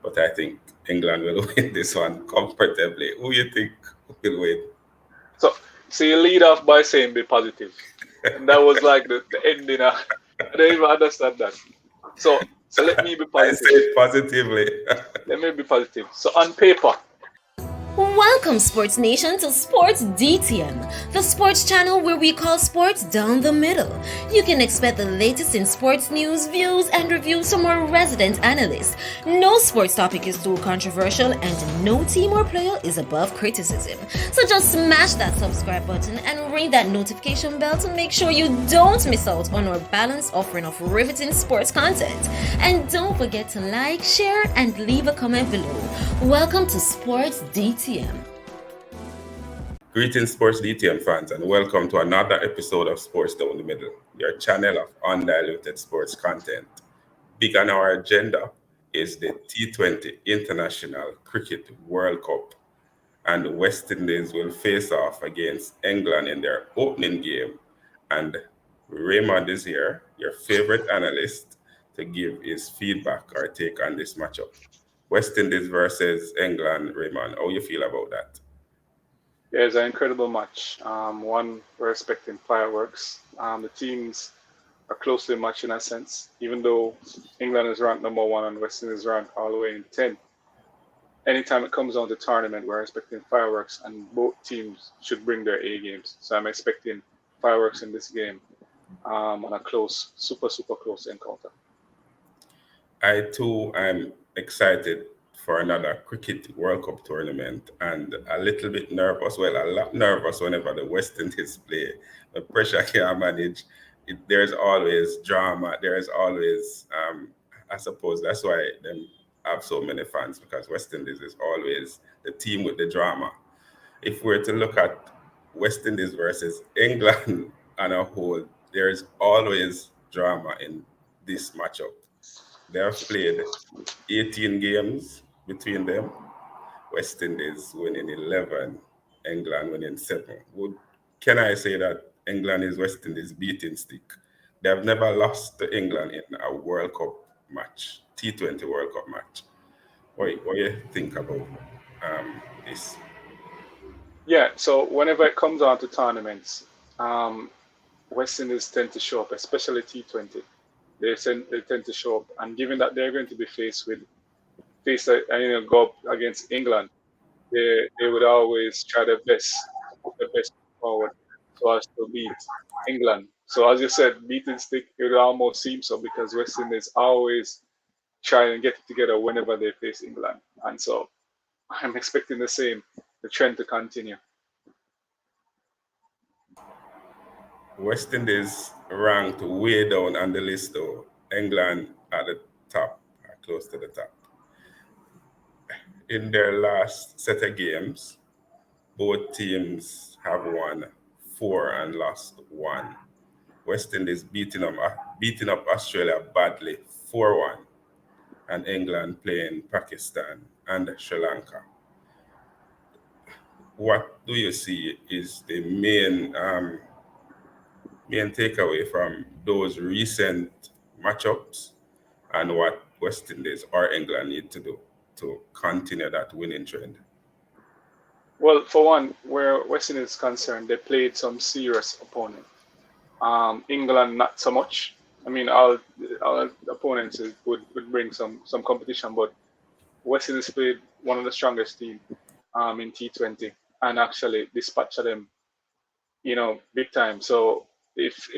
but I think England will win this one comfortably. Who you think will win? So, so you lead off by saying be positive, and that was like the ending. I don't even understand that. So let me be I positive. say it positively. Let me be positive. So on paper, Welcome, Sports Nation, to Sports DTM, the sports channel where we call sports down the middle. You can expect the latest in sports news, views, and reviews from our resident analysts. No sports topic is too controversial, and no team or player is above criticism. So just smash that subscribe button and ring that notification bell to make sure you don't miss out on our balanced offering of riveting sports content. And don't forget to like, share, and leave a comment below. Welcome to Sports DTM. Greetings, Sports DTM fans, and welcome to another episode of Sports Down the Middle, your channel of undiluted sports content. Big on our agenda is the T20 International Cricket World Cup, and West Indies will face off against England in their opening game. And Raymond is here, your favorite analyst, to give his feedback or take on this matchup. West Indies versus England, Raymond, how you feel about that? yeah, it's an incredible match. One we're expecting fireworks. The teams are closely matched in a sense, even though England is ranked number one and West Indies is ranked all the way in 10. Anytime it comes on to tournament, we're expecting fireworks, and both teams should bring their A games. So I'm expecting fireworks in this game on a close, super, super close encounter. I too am excited for another Cricket World Cup tournament and a little bit nervous, well, a lot nervous whenever the West Indies play. The pressure can't manage. There's always drama. There's always, I suppose that's why them have so many fans because West Indies is always the team with the drama. If we're to look at West Indies versus England on a whole, there's always drama in this matchup. They have played 18 games between them. West Indies winning 11, England winning 7. Can I say that England is West Indies beating stick? They have never lost to England in a World Cup match, T20 World Cup match. What do you think about this? Yeah, so whenever it comes on to tournaments, um, West Indies tend to show up, especially T20. They tend to show up, and given that they're going to be go up against England, they would always try their best to put their best forward so as to beat England. So as you said, beating stick, it would almost seem so because West Indies always try and get it together whenever they face England, and so I'm expecting the trend to continue. West Indies ranked way down on the list though. England at the top, close to the top. In their last set of games, both teams have won four and lost one. West Indies beating up Australia badly 4-1, and England playing Pakistan and Sri Lanka. What do you see is the main takeaway from those recent matchups and what West Indies or England need to do to continue that winning trend? Well, for one, where West Indies is concerned, they played some serious opponents. England, not so much. I mean, our opponents would bring some competition, but West Indies played one of the strongest team in T20 and actually dispatched them, big time. So if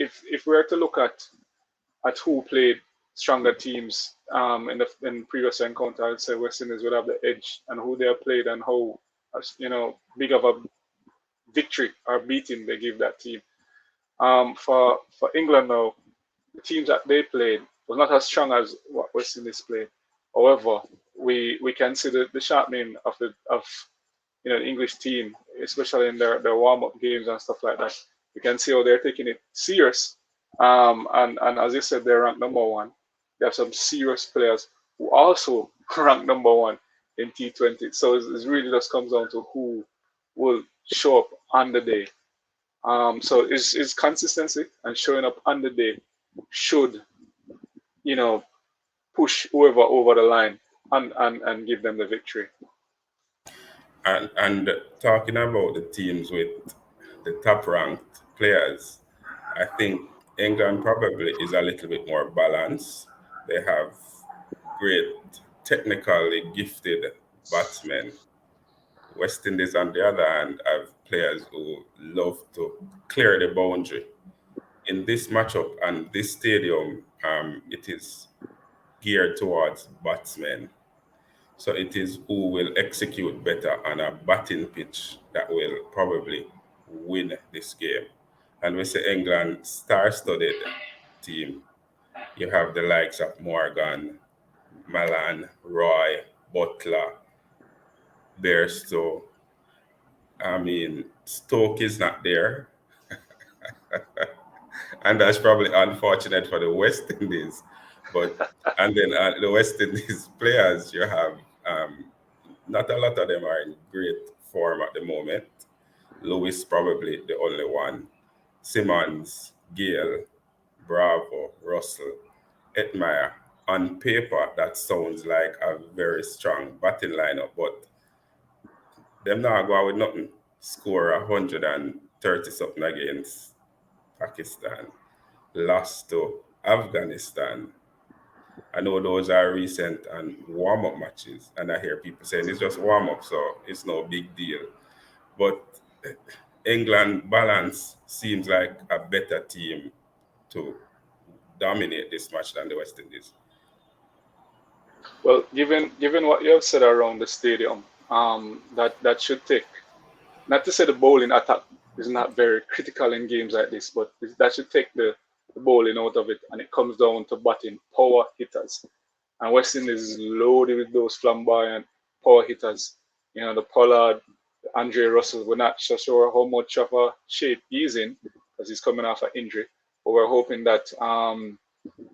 we were to look at who played stronger teams in previous encounter, I'd say West Indies would have the edge and who they have played and how big of a victory or beating they give that team. For England now, the teams that they played was not as strong as what West Indies played. However, we can see the sharpening of the English team, especially in their warm up games and stuff like that. We can see how they're taking it serious. And as you said, they're ranked number one. They have some serious players who also ranked number one in T20. So it really just comes down to who will show up on the day. So it's consistency and showing up on the day should, you know, push whoever over the line. and give them the victory. And talking about the teams with the top ranked players, I think England probably is a little bit more balanced. They have great, technically gifted batsmen. West Indies, on the other hand, have players who love to clear the boundary. In this matchup and this stadium, it is geared towards batsmen. So it is who will execute better on a batting pitch that will probably win this game. And we say England star-studded team. You have the likes of Morgan, Malan, Roy, Butler, Bairstow. I mean, Stoke is not there, and that's probably unfortunate for the West Indies. But and then the West Indies players, you have not a lot of them are in great form at the moment. Lewis probably the only one. Simmons, Gayle, Bravo, Russell, Etmire. On paper, that sounds like a very strong batting lineup, but them not go out with nothing. Score 130 something against Pakistan. Lost to Afghanistan. I know those are recent and warm up matches, and I hear people saying it's just warm up, so it's no big deal. But England balance seems like a better team to dominate this match than the West Indies. Well, given what you have said around the stadium, that should take, not to say the bowling attack is not very critical in games like this, but that should take the bowling out of it, and it comes down to batting power hitters. And West Indies is loaded with those flamboyant power hitters. You know, the Pollard, Andre Russell. We're not so sure how much of a shape he's in because he's coming off an injury, but we're hoping that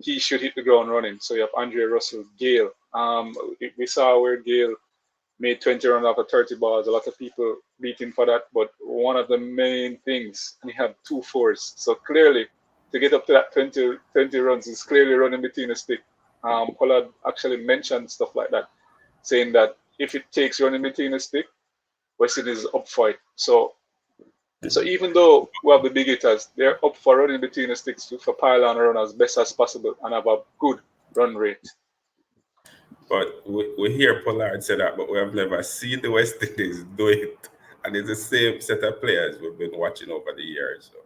he should hit the ground running. So you have Andre Russell, Gayle. We saw where Gayle made 20 runs off of 30 balls. A lot of people beat him for that, but one of the main things, and he had two fours. So clearly, to get up to that 20 runs, is clearly running between the stick. Pollard actually mentioned stuff like that, saying that if it takes running between the stick, West Indies is up for it. So even though we have the big hitters, they're up for running between the sticks for pile on run as best as possible and have a good run rate. But we hear Pollard say that, but we have never seen the West Indies do it. And it's the same set of players we've been watching over the years. So,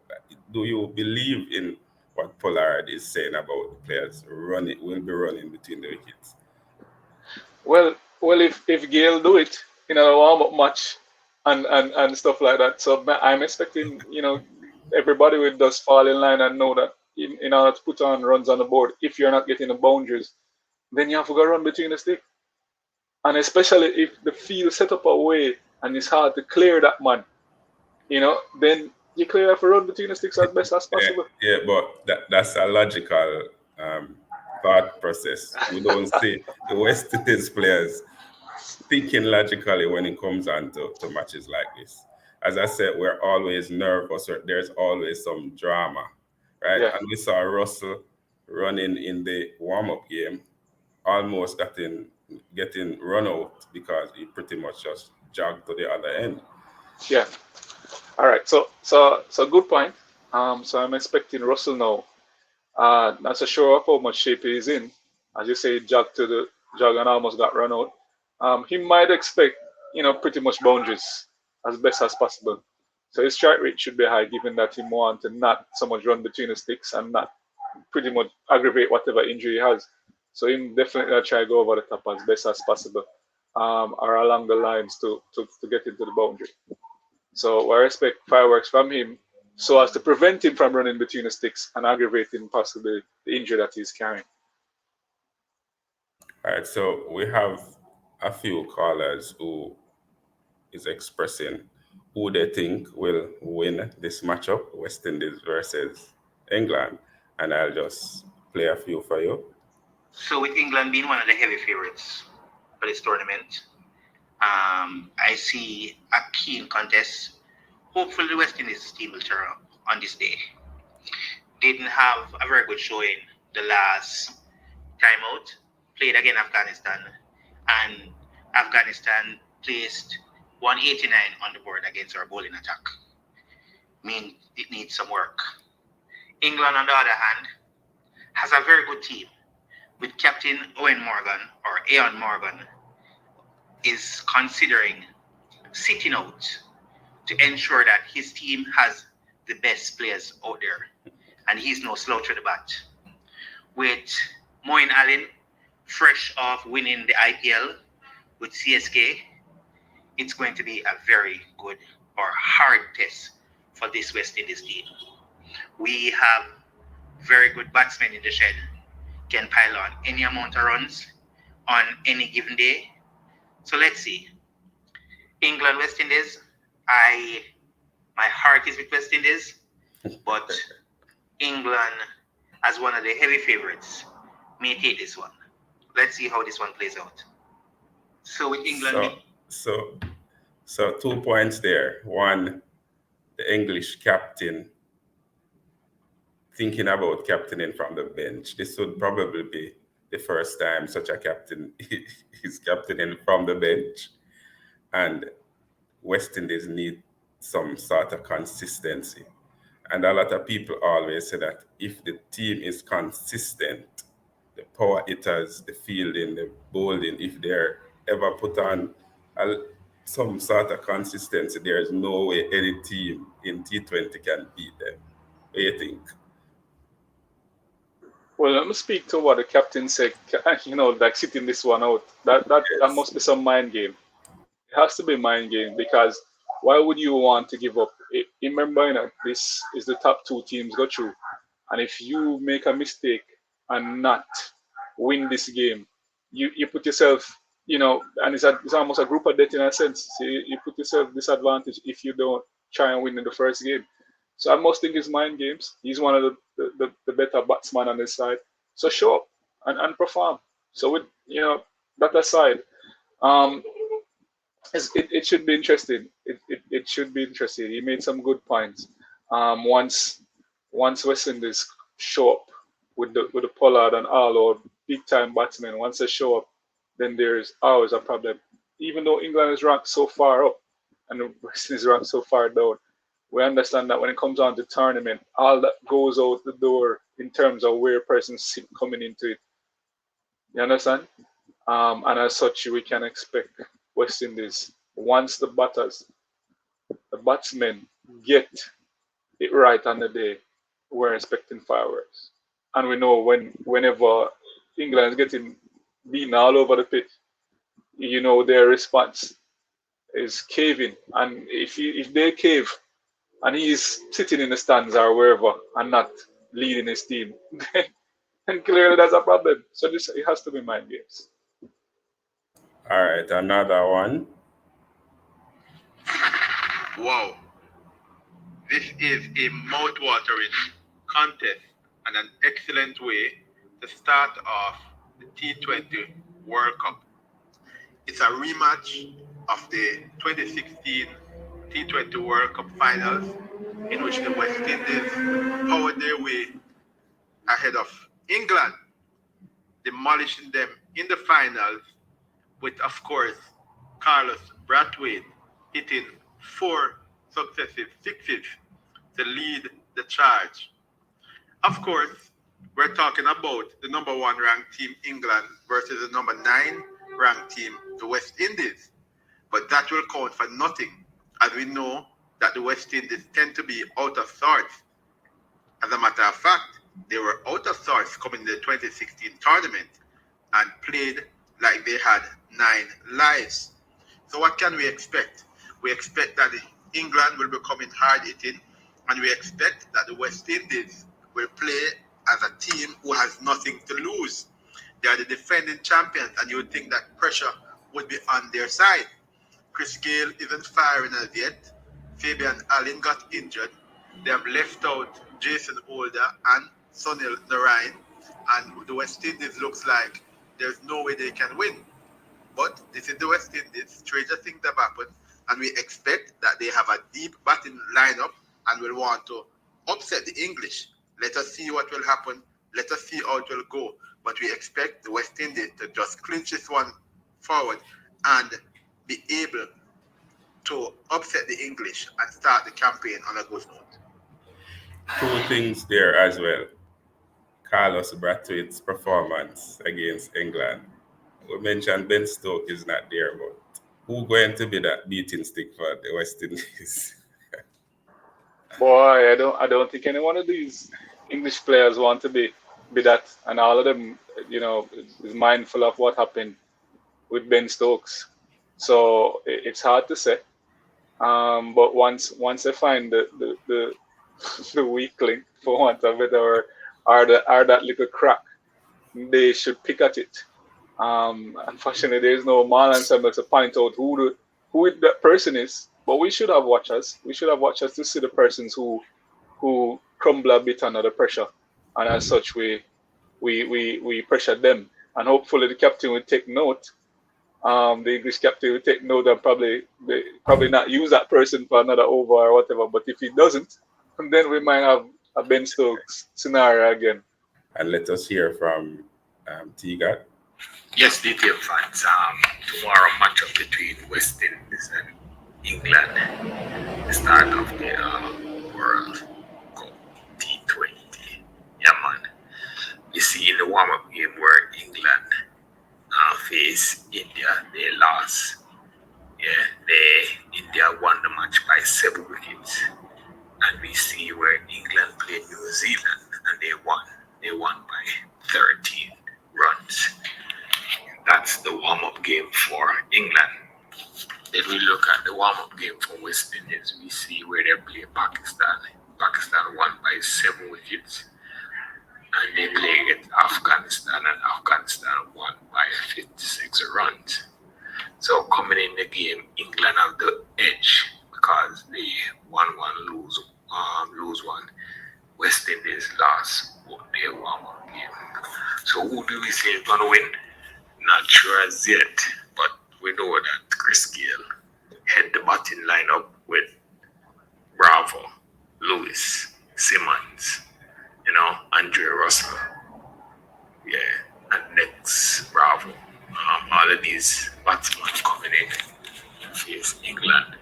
do you believe in what Pollard is saying about the players running will be running between the wickets? Well, if Gayle do it in a warm up match and stuff like that, so I'm expecting everybody will just fall in line and know that in order to put on runs on the board, if you're not getting the boundaries, then you have to go run between the stick. And especially if the field set up a way and it's hard to clear that man, then you clear have to run between the sticks as best as Yeah, possible. yeah, but that's a logical thought process. We don't see the West Indies players thinking logically when it comes on to matches like this. As I said, we're always nervous. There's always some drama, right? Yeah, And we saw Russell running in the warm-up game, almost getting run out because he pretty much just jogged to the other end. yeah. All right. So good point. So I'm expecting Russell now. Not so sure of how much shape he's in. As you say, jog and almost got run out. He might expect, pretty much boundaries as best as possible. So his strike rate should be high, given that he wants to not so much run between the sticks and not pretty much aggravate whatever injury he has. So him definitely try to go over the top as best as possible, or along the lines to get into the boundary. So I expect fireworks from him so as to prevent him from running between the sticks and aggravating possibly the injury that he's carrying. All right, so we have a few callers who is expressing who they think will win this matchup, West Indies versus England. And I'll just play a few for you. So with England being one of the heavy favorites for this tournament, I see a keen contest. Hopefully the West Indies team will turn up on this day. They didn't have a very good showing the last time out. Played against Afghanistan and Afghanistan placed 189 on the board against our bowling attack. Mean it needs some work. England, on the other hand, has a very good team with Captain Owen Morgan or Aon Morgan is considering sitting out to ensure that his team has the best players out there. And he's no slouch at the bat. With Moeen Allen fresh off winning the IPL with CSK, it's going to be a very good or hard test for this West Indies team. We have very good batsmen in the shed, can pile on any amount of runs on any given day. So let's see. England, West Indies, my heart is with West Indies, but England, as one of the heavy favorites, may take this one. Let's see how this one plays out. So with England, So 2 points there. One, the English captain thinking about captaining from the bench. This would probably be the first time such a captain is captaining from the bench. And West Indies need some sort of consistency. And a lot of people always say that if the team is consistent, the power hitters, the fielding, the bowling, if they're ever put on a, some sort of consistency, there's no way any team in T20 can beat them. What do you think? Well, let me speak to what the captain said. Like sitting this one out. That Yes. must be some mind game. It has to be mind game because why would you want to give up? Remember, this is the top two teams go through, and if you make a mistake and not win this game, you put yourself, and it's almost a group of death in a sense. So you put yourself disadvantage if you don't try and win in the first game. So I must think it's mind games. He's one of the better batsmen on his side. So show up and perform. So with that aside, um, it should be interesting. It should be interesting. He made some good points. Once West Indies show up with the Pollard and all our big time batsmen, once they show up, then there's always a problem. Even though England is ranked so far up and the West Indies is ranked so far down, we understand that when it comes on to tournament, all that goes out the door in terms of where a person's coming into it. You understand? And as such, we can expect West Indies once the batsmen get it right on the day, we're expecting fireworks. And we know whenever England is getting beaten all over the pitch, their response is caving. And if they cave and he's sitting in the stands or wherever and not leading his team, then clearly that's a problem. So it has to be mind games. All right, another one. Wow, this is a mouth-watering contest and an excellent way to start off the T20 World Cup. It's a rematch of the 2016 T20 World Cup finals in which the West Indies powered their way ahead of England, demolishing them in the finals with, of course, Carlos Brathwaite hitting 4 successive sixes to lead the charge. Of course, we're talking about the number 1 ranked team, England, versus the number 9 ranked team, the West Indies. But that will count for nothing, as we know that the West Indies tend to be out of sorts. As a matter of fact, they were out of sorts coming to the 2016 tournament and played like they had 9 lives. So what can we expect? We expect that England will be coming hard hitting, and we expect that the West Indies will play as a team who has nothing to lose. They are the defending champions, and you would think that pressure would be on their side. Chris Gayle isn't firing as yet. Fabian Allen got injured. They have left out Jason Holder and Sunil Narine, and the West Indies looks like there's no way they can win. But this is the West Indies. Stranger things have happened, and we expect that they have a deep batting lineup and will want to upset the English. Let us see what will happen. Let us see how it will go. But we expect the West Indies to just clinch this one forward and be able to upset the English and start the campaign on a good note. Two things there as well. Carlos Brathwaite's performance against England. We mentioned Ben Stokes is not there, but who going to be that beating stick for the West Indies? Boy, I don't think any one of these English players want to be that, and all of them, is mindful of what happened with Ben Stokes. So it's hard to say. But once they find the the weak link, for want of it, or that little crack, they should pick at it. Unfortunately, there's no Marlon Samuels to point out who that person is. But we should have watchers. We should have watchers to see the persons who crumble a bit under the pressure, and as such, we pressure them. And hopefully, the captain will take note. The English captain will take note and probably not use that person for another over or whatever. But if he doesn't, then we might have a Ben Stokes scenario again. And let us hear from Tigat. Yes, DTM fans. Tomorrow matchup between West Indies and England, the start of the World Cup T20. Yeah, man. You see in the warm-up game where England face India, they lost. Yeah, India won the match by 7 wickets, and we see where England played New Zealand and they won. They won by 13 runs. That's the warm-up game for England. Then we look at the warm-up game for West Indies. We see where they play Pakistan. Pakistan won by 7 wickets. And they play against Afghanistan, and Afghanistan won by 56 runs. So coming in the game, England have the edge because they won one, lose one. West Indies lost their warm-up game. So who do we say is gonna win? Not sure as yet, but we know that Chris Gayle head the batting lineup with Bravo, Lewis, Simmons, Andre Russell. Yeah, and next Bravo. All of these batsmen coming in to face England.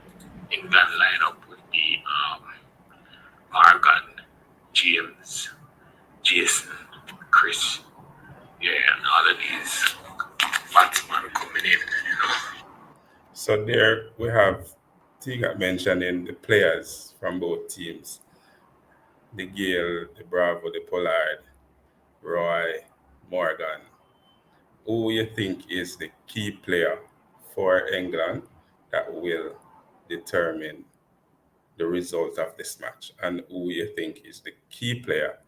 England lineup would be Morgan, James, Jason, Chris. Yeah, and all of these batsmen coming in. So there we have Tigat mentioning the players from both teams. The Gale, the Bravo, the Pollard, Roy, Morgan. Who you think is the key player for England that will determine the result of this match? And who you think is the key player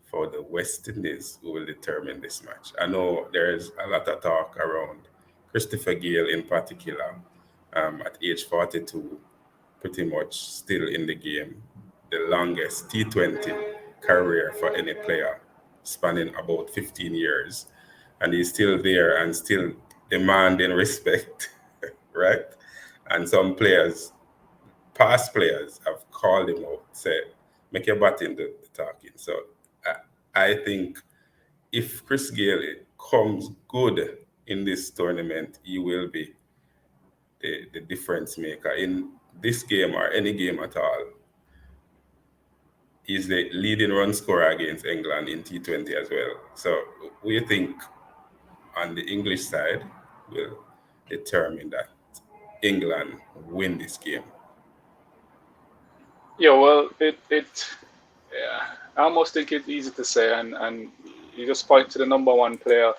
for the West Indies who will determine this match? I know there's a lot of talk around Christopher Gale in particular, at age 42, pretty much still in the game, the longest T20 career for any player, spanning about 15 years. And he's still there and still demanding respect, right? And some players, past players, have called him out, said, make your batting the talking. So I think if Chris Gayle comes good in this tournament, he will be the difference maker in this game or any game at all. He's the leading run scorer against England in T20 as well. So we think on the English side will determine that England win this game. Yeah, well, yeah, I almost think it's easy to say, and you just point to the number one player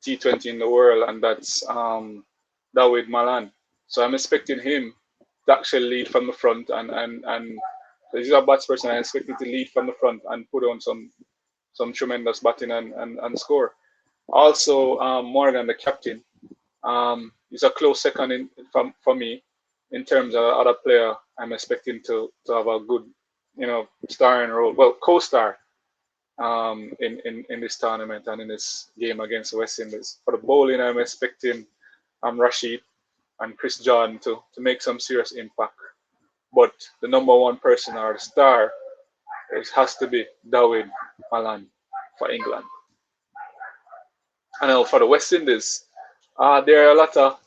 T20 in the world, and that's David Malan. So I'm expecting him to actually lead from the front, and he's a batsperson. I expect him to lead from the front and put on some tremendous batting and score. Also, Morgan, the captain, is a close second for me in terms of other player. I'm expecting to have a good, starring role. Well, co-star in this tournament and in this game against the West Indies. For the bowling, I'm expecting Rashid and Chris Jordan to make some serious impact. But the number one person or the star has to be David Malan for England. And now for the West Indies, There are a lot of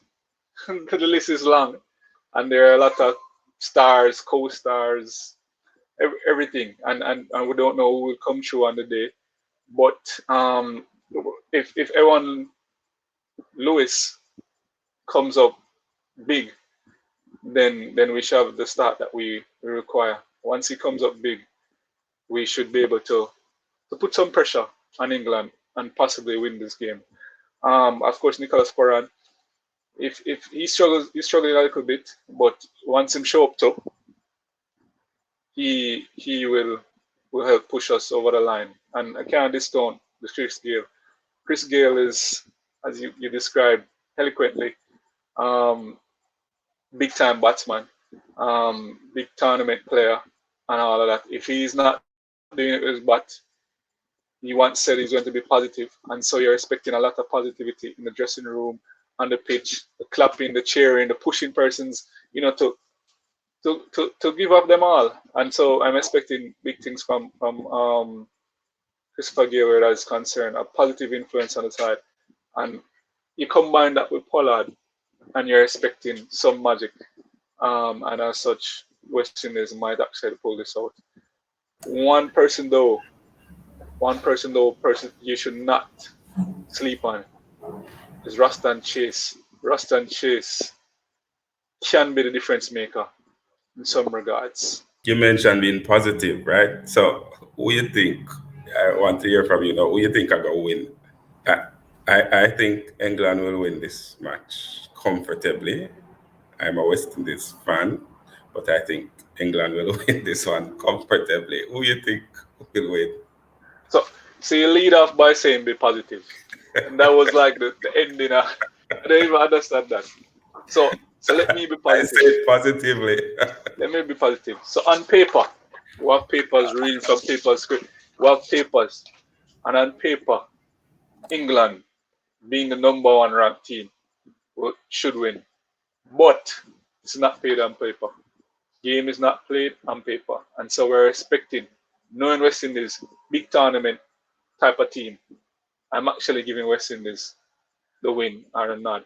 the list is long, and there are a lot of stars, co-stars, everything, and we don't know who will come through on the day. But if Aaron Lewis comes up big, then we should have the start that we require. Once he comes up big, we should be able to put some pressure on England and possibly win this game. Of course, Nicholas Poran, if he's struggling a little bit, but once him show up top, he will help push us over the line. And I can't discount the Chris Gayle. Chris Gayle is, as you described eloquently, um, big time batsman, big tournament player, and all of that. If he's not doing it with his bat, he once said he's going to be positive, and so you're expecting a lot of positivity in the dressing room, on the pitch, the clapping, the cheering, the pushing persons, to give up them all. And so I'm expecting big things from Christopher Gay where that is concerned, a positive influence on the side. And you combine that with Pollard, and you're expecting some magic. And as such, West Indies might actually pull this out. One person though, person you should not sleep on is Ruston Chase. Ruston Chase can be the difference maker in some regards. You mentioned being positive, right? So, who you think? I want to hear from you now. Who you think are going to win? I, I think England will win this match comfortably. I'm a West Indies fan, but I think England will win this one comfortably. Who you think will win? So, so you lead off by saying be positive. And that was like the ending. I don't even understand that. So let me be I positive. say it positively. Let me be positive. So on paper, we have papers, reading from papers, script. We have papers. And on paper, England, being the number one ranked team, should win. But it's not played on paper. Game is not played on paper. And so we're expecting, knowing West Indies, big tournament type of team, I'm actually giving West Indies the win or a nod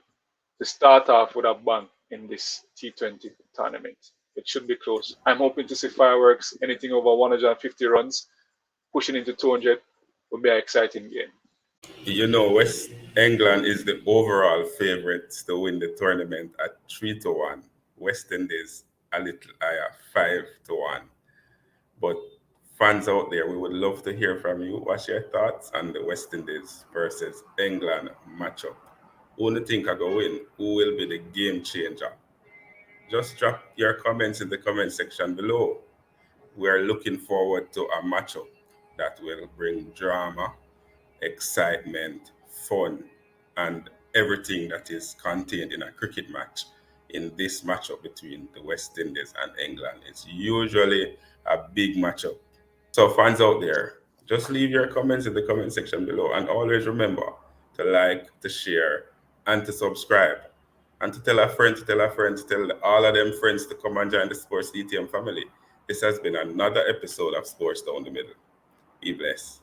to start off with a bang in this T20 tournament. It should be close. I'm hoping to see fireworks, anything over 150 runs, pushing into 200 would be an exciting game. West England is the overall favourites to win the tournament at 3-1. West Indies a little higher, 5-1. But fans out there, we would love to hear from you. What's your thoughts on the West Indies versus England matchup? Who do you think are going to win? Who will be the game changer? Just drop your comments in the comment section below. We're looking forward to a matchup that will bring drama, excitement, fun, and everything that is contained in a cricket match in this matchup between the West Indies and England. It's usually a big matchup. So, fans out there, just leave your comments in the comment section below. And always remember to like, to share, and to subscribe. And to tell a friend, to tell a friend, to tell all of them friends to come and join the Sports DTM family. This has been another episode of Sports Down the Middle. Be blessed.